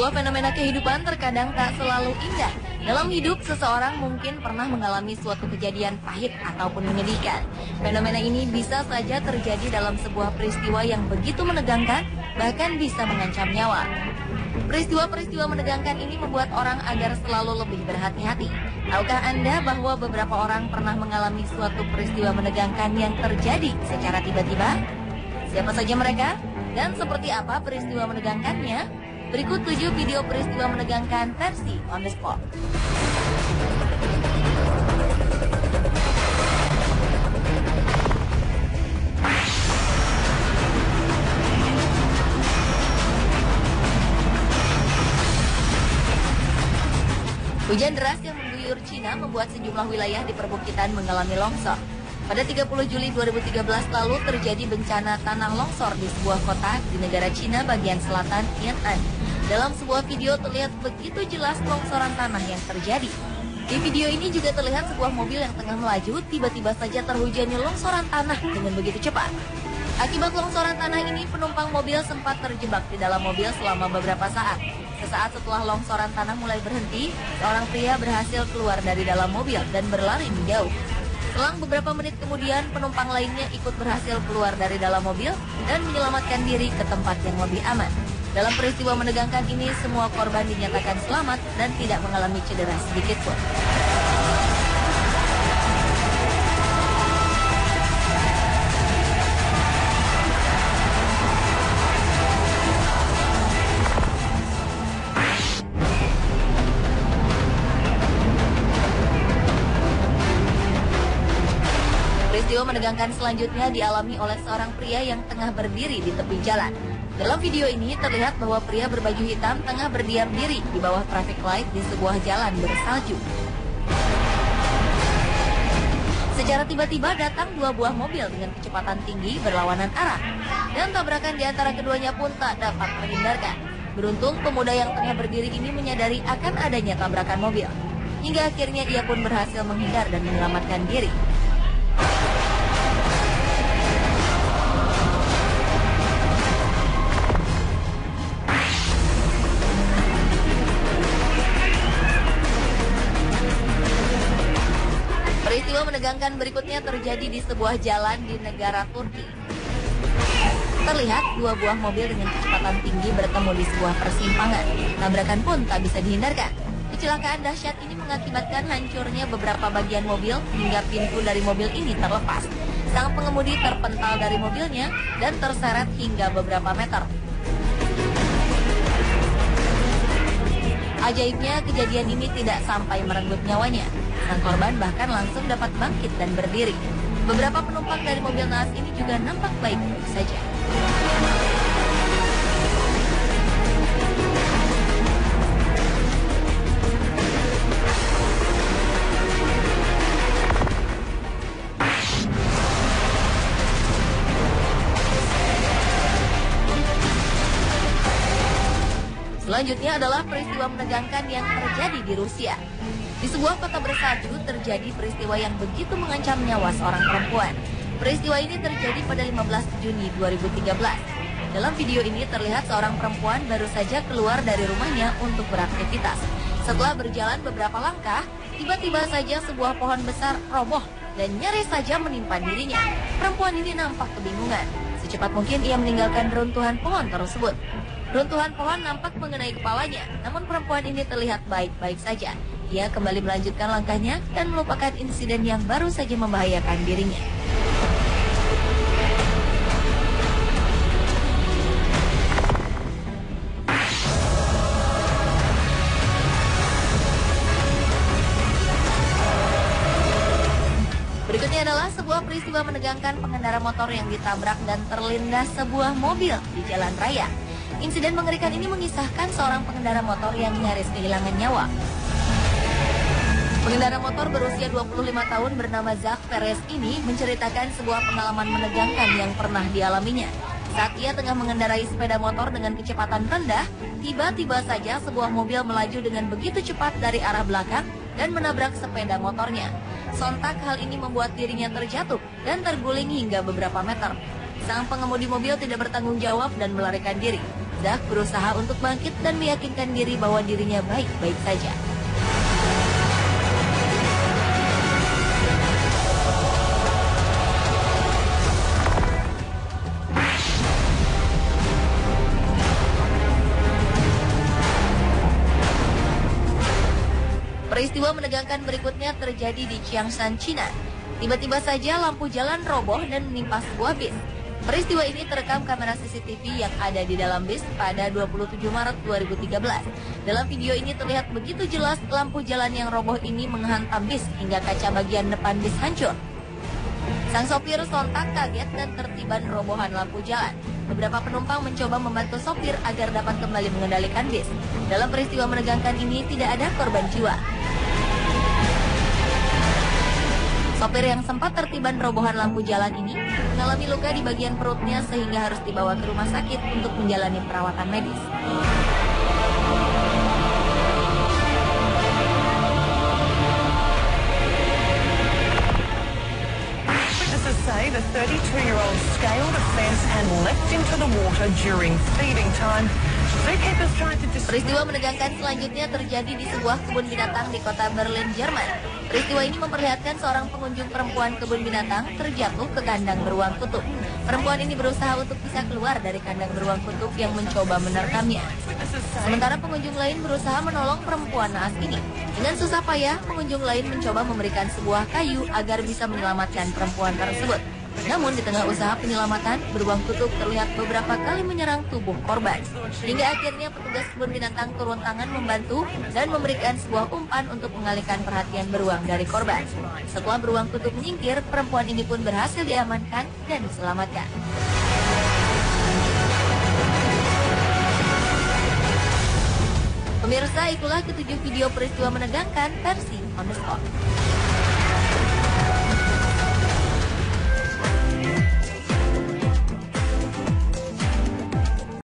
Sebuah fenomena kehidupan terkadang tak selalu indah. Dalam hidup, seseorang mungkin pernah mengalami suatu kejadian pahit ataupun menyedihkan. Fenomena ini bisa saja terjadi dalam sebuah peristiwa yang begitu menegangkan, bahkan bisa mengancam nyawa. Peristiwa-peristiwa menegangkan ini membuat orang agar selalu lebih berhati-hati. Tahukah Anda bahwa beberapa orang pernah mengalami suatu peristiwa menegangkan yang terjadi secara tiba-tiba? Siapa saja mereka? Dan seperti apa peristiwa menegangkannya? Berikut 7 video peristiwa menegangkan versi on the spot. Hujan deras yang mengguyur Cina membuat sejumlah wilayah di perbukitan mengalami longsor. Pada 30 Juli 2013 lalu terjadi bencana tanah longsor di sebuah kota di negara Cina bagian selatan, Yan'an. Dalam sebuah video terlihat begitu jelas longsoran tanah yang terjadi. Di video ini juga terlihat sebuah mobil yang tengah melaju tiba-tiba saja terhujani longsoran tanah dengan begitu cepat. Akibat longsoran tanah ini, penumpang mobil sempat terjebak di dalam mobil selama beberapa saat. Sesaat setelah longsoran tanah mulai berhenti, seorang pria berhasil keluar dari dalam mobil dan berlari menjauh. Selang beberapa menit kemudian, penumpang lainnya ikut berhasil keluar dari dalam mobil dan menyelamatkan diri ke tempat yang lebih aman. Dalam peristiwa menegangkan ini, semua korban dinyatakan selamat dan tidak mengalami cedera sedikit pun. Peristiwa menegangkan selanjutnya dialami oleh seorang pria yang tengah berdiri di tepi jalan. Dalam video ini terlihat bahwa pria berbaju hitam tengah berdiam diri di bawah traffic light di sebuah jalan bersalju. Secara tiba-tiba datang 2 buah mobil dengan kecepatan tinggi berlawanan arah, dan tabrakan di antara keduanya pun tak dapat terhindarkan. Beruntung pemuda yang tengah berdiri ini menyadari akan adanya tabrakan mobil. Hingga akhirnya ia pun berhasil menghindar dan menyelamatkan diri. Peristiwa menegangkan berikutnya terjadi di sebuah jalan di negara Turki. Terlihat 2 buah mobil dengan kecepatan tinggi bertemu di sebuah persimpangan. Tabrakan pun tak bisa dihindarkan. Kecelakaan dahsyat ini mengakibatkan hancurnya beberapa bagian mobil hingga pintu dari mobil ini terlepas. Sang pengemudi terpental dari mobilnya dan terseret hingga beberapa meter. Ajaibnya, kejadian ini tidak sampai merenggut nyawanya. Sang korban bahkan langsung dapat bangkit dan berdiri. Beberapa penumpang dari mobil naas ini juga nampak baik-baik saja. Selanjutnya adalah peristiwa menegangkan yang terjadi di Rusia. Di sebuah kota bersalju terjadi peristiwa yang begitu mengancam nyawa seorang perempuan. Peristiwa ini terjadi pada 15 Juni 2013. Dalam video ini terlihat seorang perempuan baru saja keluar dari rumahnya untuk beraktivitas. Setelah berjalan beberapa langkah, tiba-tiba saja sebuah pohon besar roboh dan nyaris saja menimpa dirinya. Perempuan ini nampak kebingungan. Secepat mungkin ia meninggalkan reruntuhan pohon tersebut. Runtuhan pohon nampak mengenai kepalanya, namun perempuan ini terlihat baik-baik saja. Ia kembali melanjutkan langkahnya dan melupakan insiden yang baru saja membahayakan dirinya. Berikutnya adalah sebuah peristiwa menegangkan pengendara motor yang ditabrak dan terlindas sebuah mobil di jalan raya. Insiden mengerikan ini mengisahkan seorang pengendara motor yang nyaris kehilangan nyawa. Pengendara motor berusia 25 tahun bernama Zach Perez ini menceritakan sebuah pengalaman menegangkan yang pernah dialaminya. Saat ia tengah mengendarai sepeda motor dengan kecepatan rendah, tiba-tiba saja sebuah mobil melaju dengan begitu cepat dari arah belakang dan menabrak sepeda motornya. Sontak hal ini membuat dirinya terjatuh dan terguling hingga beberapa meter. Sang pengemudi mobil tidak bertanggung jawab dan melarikan diri. Zak berusaha untuk bangkit dan meyakinkan diri bahwa dirinya baik-baik saja. Peristiwa menegangkan berikutnya terjadi di Changshan, China. Tiba-tiba saja lampu jalan roboh dan menimpa sebuah bis. Peristiwa ini terekam kamera CCTV yang ada di dalam bis pada 27 Maret 2013. Dalam video ini terlihat begitu jelas lampu jalan yang roboh ini menghantam bis hingga kaca bagian depan bis hancur. Sang sopir sontak kaget dan tertiban robohan lampu jalan. Beberapa penumpang mencoba membantu sopir agar dapat kembali mengendalikan bis. Dalam peristiwa menegangkan ini tidak ada korban jiwa. Sopir yang sempat tertiban robohan lampu jalan ini mengalami luka di bagian perutnya sehingga harus dibawa ke rumah sakit untuk menjalani perawatan medis. Witnesses say the 32-year-old scaled a fence and leapt into the water during feeding time. Zookeepers tried to Peristiwa menegangkan selanjutnya terjadi di sebuah kebun binatang di kota Berlin, Jerman. Peristiwa ini memperlihatkan seorang pengunjung perempuan kebun binatang terjatuh ke kandang beruang kutub. Perempuan ini berusaha untuk bisa keluar dari kandang beruang kutub yang mencoba menerkamnya. Sementara pengunjung lain berusaha menolong perempuan naas ini. Dengan susah payah, pengunjung lain mencoba memberikan sebuah kayu agar bisa menyelamatkan perempuan tersebut. Namun di tengah usaha penyelamatan, beruang kutub terlihat beberapa kali menyerang tubuh korban. Hingga akhirnya petugas kebun binatang turun tangan membantu dan memberikan sebuah umpan untuk mengalihkan perhatian beruang dari korban. Setelah beruang kutub menyingkir, perempuan ini pun berhasil diamankan dan diselamatkan. Pemirsa, itulah ketujuh video peristiwa menegangkan versi On The Spot.